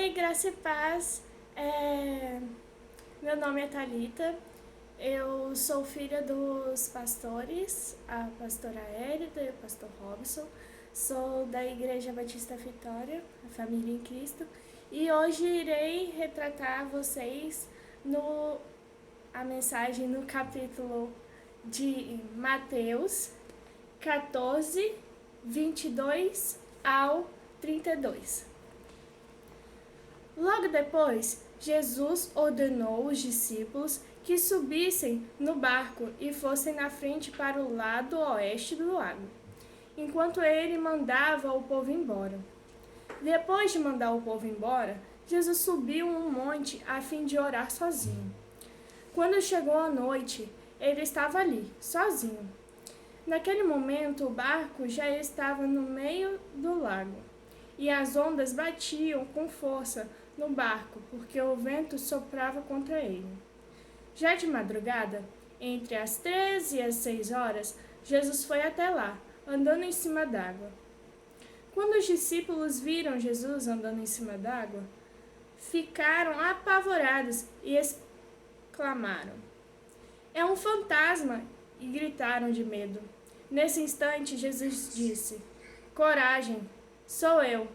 Oi, graça e paz. Meu nome é Thalita. Eu sou filha dos pastores, a pastora Érida e o pastor Robson. Sou da Igreja Batista Vitória, a família em Cristo. E hoje irei retratar vocês a mensagem no capítulo de Mateus 14, 22 ao 32. Logo depois, Jesus ordenou os discípulos que subissem no barco e fossem na frente para o lado oeste do lago, enquanto ele mandava o povo embora. Depois de mandar o povo embora, Jesus subiu um monte a fim de orar sozinho. Quando chegou a noite, ele estava ali, sozinho. Naquele momento, o barco já estava no meio do lago, e as ondas batiam com força no barco, porque o vento soprava contra ele. Já de madrugada, entre as 3 e as 6 horas, Jesus foi até lá, andando em cima d'água. Quando os discípulos viram Jesus andando em cima d'água, ficaram apavorados e exclamaram: "É um fantasma!" e gritaram de medo. Nesse instante, Jesus disse: "Coragem, sou eu.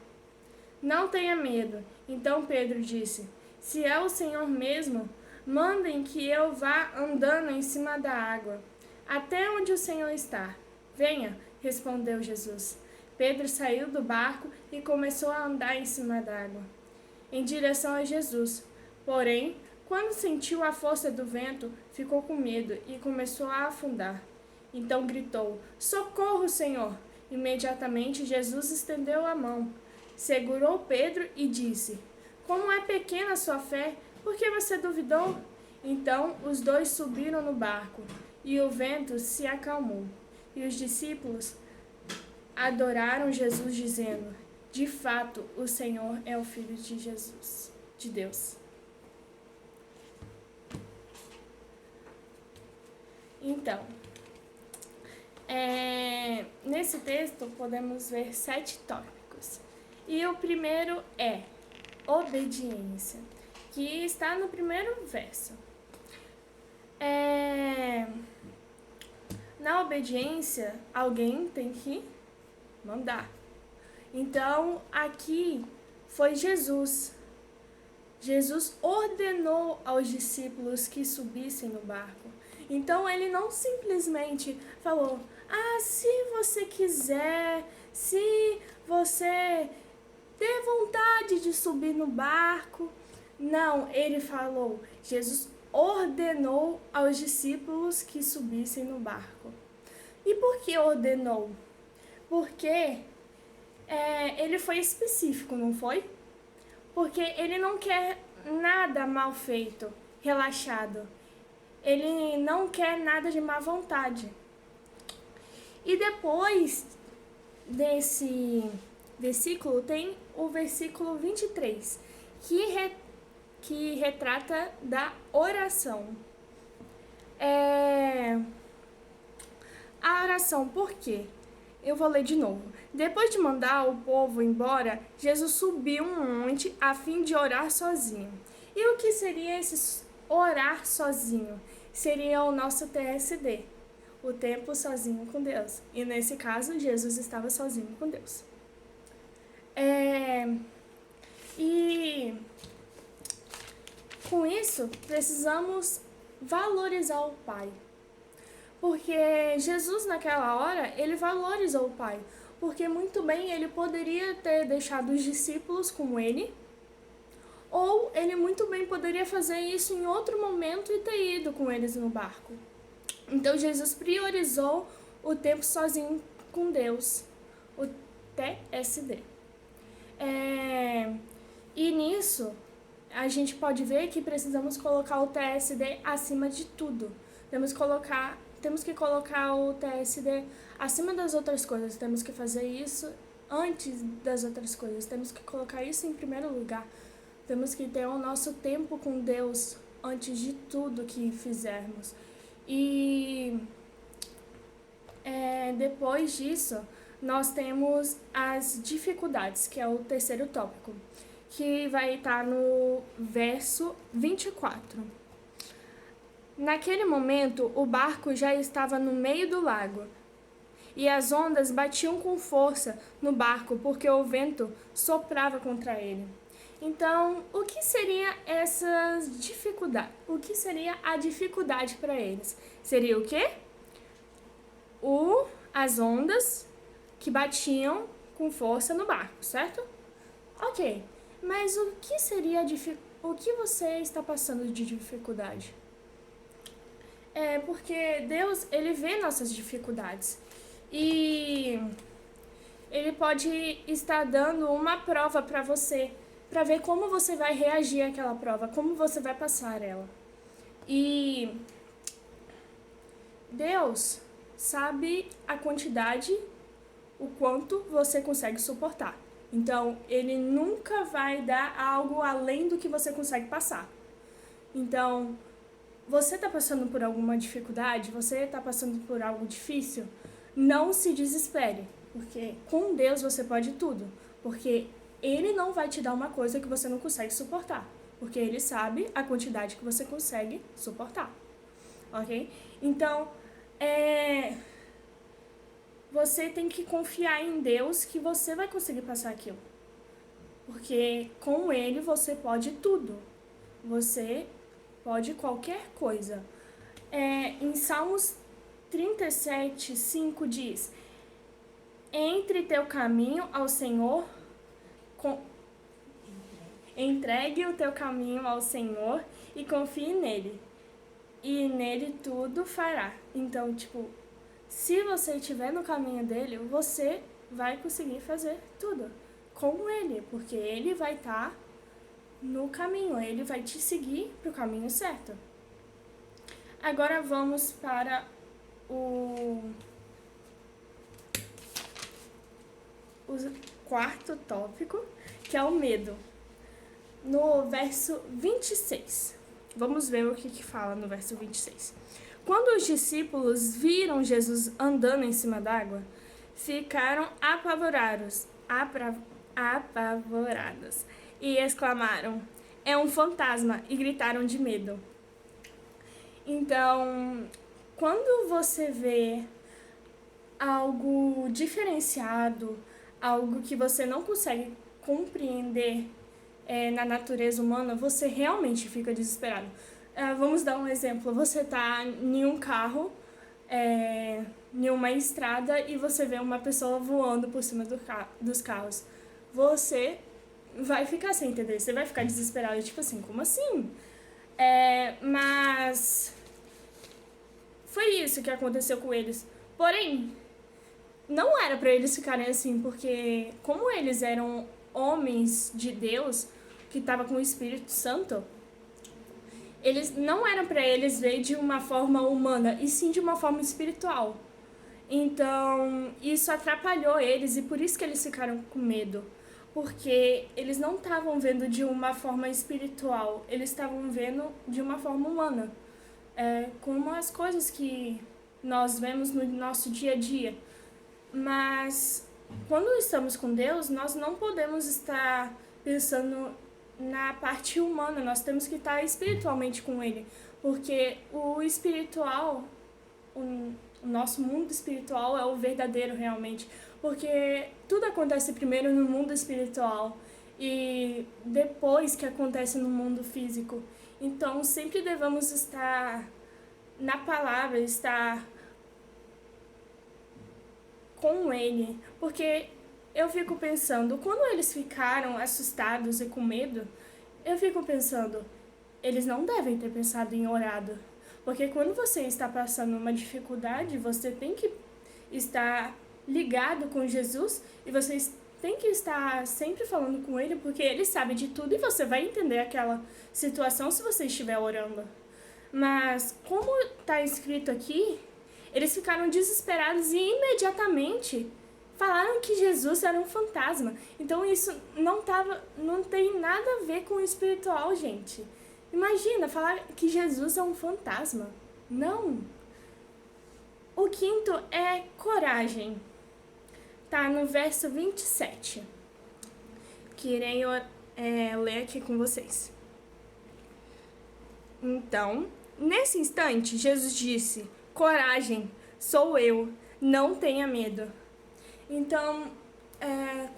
Não tenha medo." Então Pedro disse: "Se é o Senhor mesmo, mandem que eu vá andando em cima da água, até onde o Senhor está." "Venha", respondeu Jesus. Pedro saiu do barco e começou a andar em cima da água, em direção a Jesus. Porém, quando sentiu a força do vento, ficou com medo e começou a afundar. Então gritou: "Socorro, Senhor!" Imediatamente Jesus estendeu a mão, segurou Pedro e disse: "Como é pequena a sua fé, por que você duvidou?" Então os dois subiram no barco, e o vento se acalmou. E os discípulos adoraram Jesus, dizendo: "De fato, o Senhor é o Filho de Deus." Então, nesse texto podemos ver 7 tópicos. E o primeiro é obediência, que está no primeiro verso. Na obediência, alguém tem que mandar. Então, aqui foi Jesus. Jesus ordenou aos discípulos que subissem no barco. Então, ele não simplesmente falou: se você quiser, se você ter vontade de subir no barco. Não, ele falou, Jesus ordenou aos discípulos que subissem no barco. E por que ordenou? Porque ele foi específico, não foi? Porque ele não quer nada mal feito, relaxado. Ele não quer nada de má vontade. E depois desse versículo tem o versículo 23, que retrata da oração. A oração, por quê? Eu vou ler de novo. Depois de mandar o povo embora, Jesus subiu um monte a fim de orar sozinho. E o que seria esse orar sozinho? Seria o nosso TSD, o tempo sozinho com Deus. E nesse caso, Jesus estava sozinho com Deus. E com isso, precisamos valorizar o Pai. Porque Jesus, naquela hora, ele valorizou o Pai. Porque muito bem ele poderia ter deixado os discípulos com ele, ou ele muito bem poderia fazer isso em outro momento e ter ido com eles no barco. Então Jesus priorizou o tempo sozinho com Deus, o TSD. E nisso, a gente pode ver que precisamos colocar o TSD acima de tudo. Temos que colocar o TSD acima das outras coisas. Temos que fazer isso antes das outras coisas. Temos que colocar isso em primeiro lugar. Temos que ter o nosso tempo com Deus antes de tudo que fizermos. E depois disso, nós temos as dificuldades, que é o terceiro tópico, que vai estar no verso 24. Naquele momento, o barco já estava no meio do lago, e as ondas batiam com força no barco, porque o vento soprava contra ele. Então, o que seria essas dificuldades? O que seria a dificuldade para eles? Seria o quê? As ondas que batiam com força no barco, certo? Ok, mas o que seria o que você está passando de dificuldade? É porque Deus, ele vê nossas dificuldades e ele pode estar dando uma prova para você, para ver como você vai reagir àquela prova, como você vai passar ela. E Deus sabe a quantidade, o quanto você consegue suportar. Então, ele nunca vai dar algo além do que você consegue passar. Então, você está passando por alguma dificuldade, você está passando por algo difícil, não se desespere, porque com Deus você pode tudo, porque Ele não vai te dar uma coisa que você não consegue suportar, porque Ele sabe a quantidade que você consegue suportar, ok? Então, você tem que confiar em Deus que você vai conseguir passar aquilo, porque com Ele você pode tudo, você pode qualquer coisa. Em Salmos 37:5 diz: Entre teu caminho ao Senhor, entregue o teu caminho ao Senhor e confie nele, e nele tudo fará. Então, se você estiver no caminho dele, você vai conseguir fazer tudo com ele, porque ele vai estar no caminho, ele vai te seguir para o caminho certo. Agora vamos para o quarto tópico, que é o medo. No verso 26. Vamos ver o que fala no verso 26. Quando os discípulos viram Jesus andando em cima d'água, ficaram apavorados e exclamaram: é um fantasma, e gritaram de medo. Então, quando você vê algo diferenciado, algo que você não consegue compreender na natureza humana, você realmente fica desesperado. Vamos dar um exemplo. Você está em um carro, em uma estrada, e você vê uma pessoa voando por cima dos carros. Você vai ficar sem entender, você vai ficar desesperado, tipo assim, como assim? Mas foi isso que aconteceu com eles. Porém, não era para eles ficarem assim, porque como eles eram homens de Deus, que estava com o Espírito Santo, eles não era para eles ver de uma forma humana, e sim de uma forma espiritual. Então, isso atrapalhou eles, e por isso que eles ficaram com medo. Porque eles não estavam vendo de uma forma espiritual, eles estavam vendo de uma forma humana. Como as coisas que nós vemos no nosso dia a dia. Mas, quando estamos com Deus, nós não podemos estar pensando na parte humana, nós temos que estar espiritualmente com Ele. Porque o espiritual, o nosso mundo espiritual é o verdadeiro realmente. Porque tudo acontece primeiro no mundo espiritual e depois que acontece no mundo físico. Então, sempre devemos estar na palavra, estar com Ele. Porque eu fico pensando, quando eles ficaram assustados e com medo, eu fico pensando, eles não devem ter pensado em orado. Porque quando você está passando uma dificuldade, você tem que estar ligado com Jesus e você tem que estar sempre falando com Ele, porque Ele sabe de tudo e você vai entender aquela situação se você estiver orando. Mas, como está escrito aqui, eles ficaram desesperados e imediatamente falaram que Jesus era um fantasma. Então, isso não tem nada a ver com o espiritual, gente. Imagina, falar que Jesus é um fantasma. Não. O quinto é coragem. Tá no verso 27. Que irei ler aqui com vocês. Então, nesse instante, Jesus disse: coragem, sou eu, não tenha medo. Então,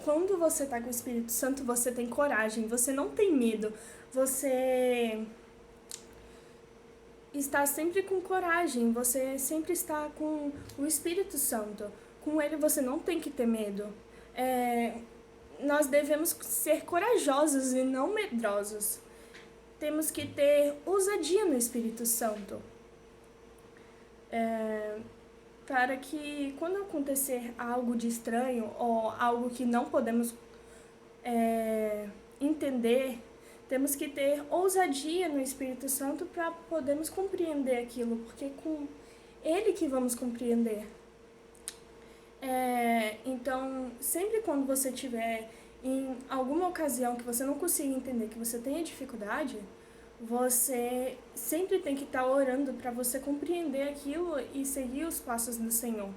quando você está com o Espírito Santo, você tem coragem, você não tem medo, você está sempre com coragem, você sempre está com o Espírito Santo. Com ele você não tem que ter medo. Nós devemos ser corajosos e não medrosos. Temos que ter ousadia no Espírito Santo. Para que quando acontecer algo de estranho ou algo que não podemos entender, temos que ter ousadia no Espírito Santo para podermos compreender aquilo, porque é com ele que vamos compreender. Então, sempre quando você tiver em alguma ocasião que você não consiga entender, que você tenha dificuldade, você sempre tem que estar orando para você compreender aquilo e seguir os passos do Senhor.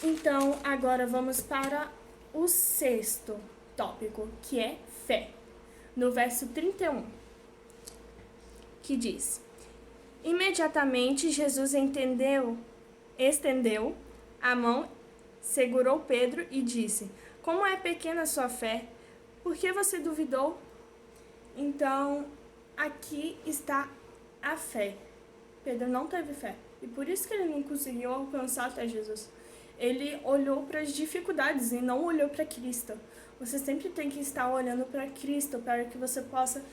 Então, agora vamos para o 6º tópico, que é fé. No verso 31, que diz: imediatamente Jesus estendeu a mão, segurou Pedro e disse: como é pequena a sua fé, por que você duvidou? Então, aqui está a fé. Pedro não teve fé, e por isso que ele não conseguiu alcançar até Jesus. Ele olhou para as dificuldades e não olhou para Cristo. Você sempre tem que estar olhando para Cristo, para que você possa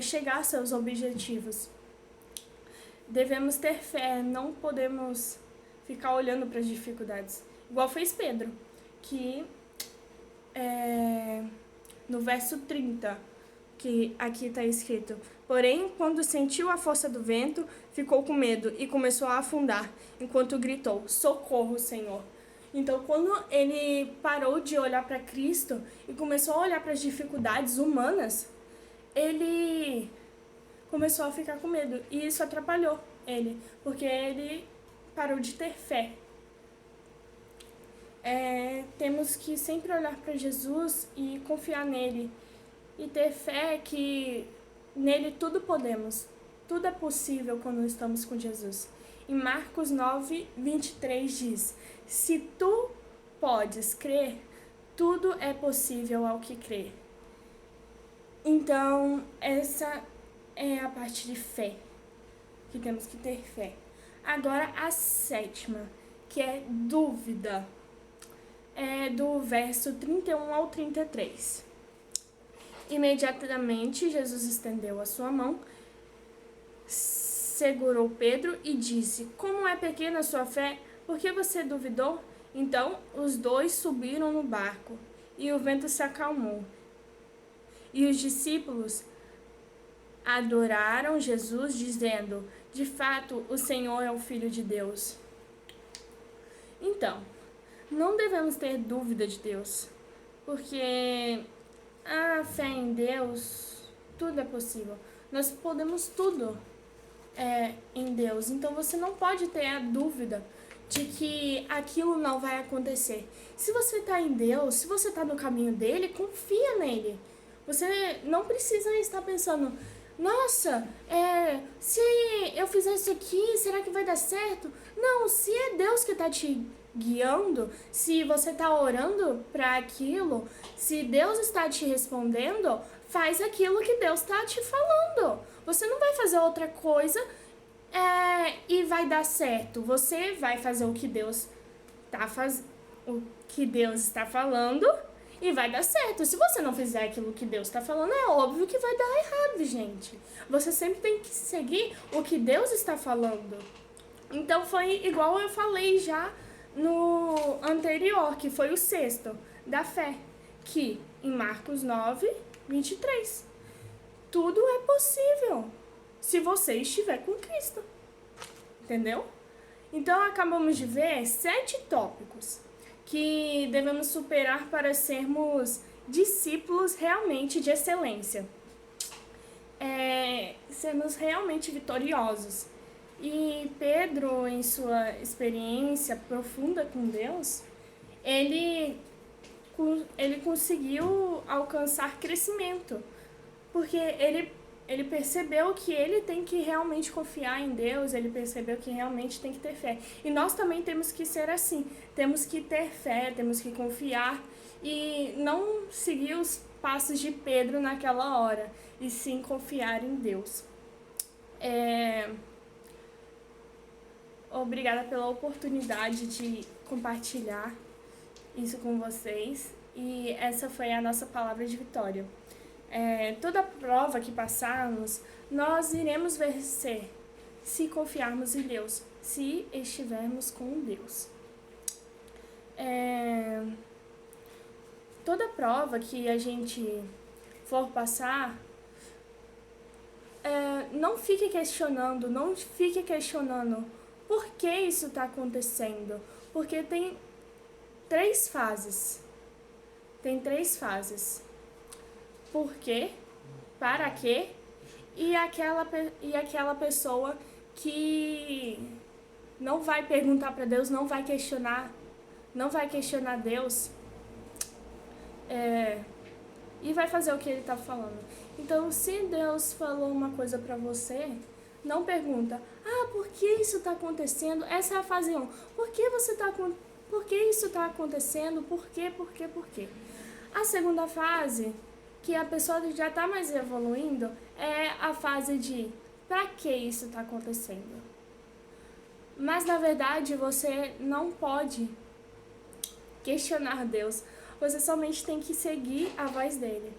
chegar aos seus objetivos. Devemos ter fé, não podemos ficar olhando para as dificuldades. Igual fez Pedro, que no verso 30, que aqui está escrito: porém, quando sentiu a força do vento, ficou com medo e começou a afundar, enquanto gritou: socorro, Senhor. Então, quando ele parou de olhar para Cristo e começou a olhar para as dificuldades humanas, ele começou a ficar com medo. E isso atrapalhou ele, porque ele parou de ter fé. Temos que sempre olhar para Jesus e confiar nele. E ter fé que nele tudo podemos. Tudo é possível quando estamos com Jesus. Em Marcos 9, 23 diz: se tu podes crer, tudo é possível ao que crê. Então, essa é a parte de fé, que temos que ter fé. Agora, a 7ª, que é dúvida. É do verso 31 ao 33. Imediatamente, Jesus estendeu a sua mão, segurou Pedro e disse: como é pequena a sua fé, por que você duvidou? Então, os dois subiram no barco, e o vento se acalmou. E os discípulos adoraram Jesus, dizendo: de fato, o Senhor é o Filho de Deus. Então, não devemos ter dúvida de Deus, porque a fé em Deus, tudo é possível. Nós podemos tudo em Deus. Então você não pode ter a dúvida de que aquilo não vai acontecer. Se você está em Deus, se você está no caminho dele, confia nele. Você não precisa estar pensando: nossa, se eu fizer isso aqui, será que vai dar certo? Não, se é Deus que está te guiando, se você está orando para aquilo, se Deus está te respondendo, faz aquilo que Deus está te falando. Você não vai fazer outra coisa e vai dar certo. Você vai fazer o que Deus está falando e vai dar certo. Se você não fizer aquilo que Deus está falando, é óbvio que vai dar errado, gente. Você sempre tem que seguir o que Deus está falando. Então foi igual eu falei já no anterior, que foi o 6º, da fé, que em Marcos 9, 23. Tudo é possível se você estiver com Cristo. Entendeu? Então, acabamos de ver 7 tópicos que devemos superar para sermos discípulos realmente de excelência. Sermos realmente vitoriosos. E Pedro, em sua experiência profunda com Deus, ele ele conseguiu alcançar crescimento, porque ele percebeu que ele tem que realmente confiar em Deus, ele percebeu que realmente tem que ter fé. E nós também temos que ser assim, temos que ter fé, temos que confiar e não seguir os passos de Pedro naquela hora, e sim confiar em Deus. Obrigada pela oportunidade de compartilhar isso com vocês, e essa foi a nossa palavra de vitória. Toda prova que passarmos, nós iremos vencer se confiarmos em Deus, se estivermos com Deus. Toda prova que a gente for passar, não fique questionando por que isso está acontecendo, porque tem três fases. Por quê? Para quê? E aquela pessoa que não vai perguntar para Deus, não vai questionar Deus, e vai fazer o que ele está falando. Então, se Deus falou uma coisa para você, não pergunta, por que isso está acontecendo? Essa é a fase 1. Por que isso está acontecendo? Por quê? A segunda fase, que a pessoa já está mais evoluindo, é a fase de para que isso está acontecendo? Mas, na verdade, você não pode questionar Deus. Você somente tem que seguir a voz dele.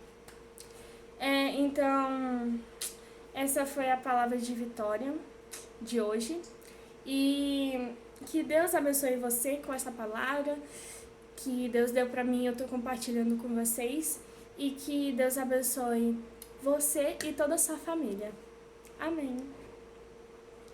Então, essa foi a palavra de vitória de hoje. E que Deus abençoe você com essa palavra que Deus deu para mim, eu estou compartilhando com vocês. E que Deus abençoe você e toda a sua família. Amém.